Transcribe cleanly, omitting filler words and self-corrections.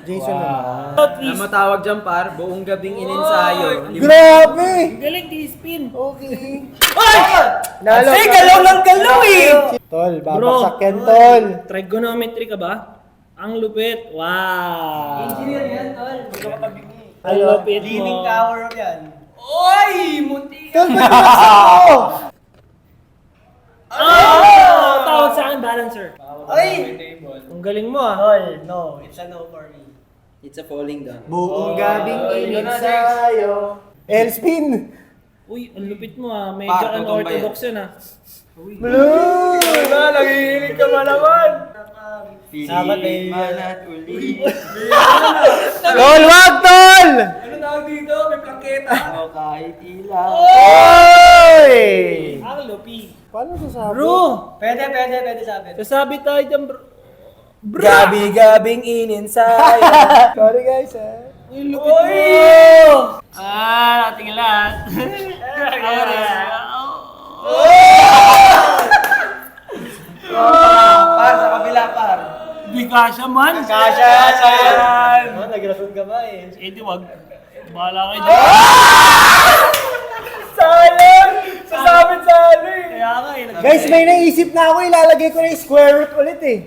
Jason naman. Na matawag dyan par, buong gabing ininsayo. Grabe! Galing di spin. Okay. Ay! Nalo. Kasi galaw ng galaw eh! Tol, babaksak yan, tol. Trigonometry ka ba? Ang lupit. Wow! Engineer yan, tol. Magkakatabingi. Ang lupit mo. Leaning tower of yan. Oy! Munti! Tol, ba't binaksak mo? Oh! Tawag sa akin, balancer. Ay! Ang galing mo ah. Tol, no. It's a no for me. It's a falling down. Buong gabing ininsayo. Elspin! Uy, ang lupit mo ah. Medyo Par, unorthodox yun ah. Blue! Nagiginig ka ba naman? Sabat eh. Manat uli. Tol, wag, tol! Ano tawag dito? May plaketa. Ako kahit ilaw. Oy! Ang lupi. Paano sasabi? Bro! Pwede sabi. Sasabi tayo dyan bro. Bro! Gabi-gabing ininsayo. Sorry guys, eh. Uy, lupit mo! Ating lahat. Par, sa kabila, par. Di kasya man. Kasha yan! Oh, nagrason ka ba eh? Eh di wag. Bahala kayo dyan. Sayang! Sasabit sa ano eh! Kaya nga eh. Guys, may naisip na ako, ilalagay ko na yung square root ulit eh.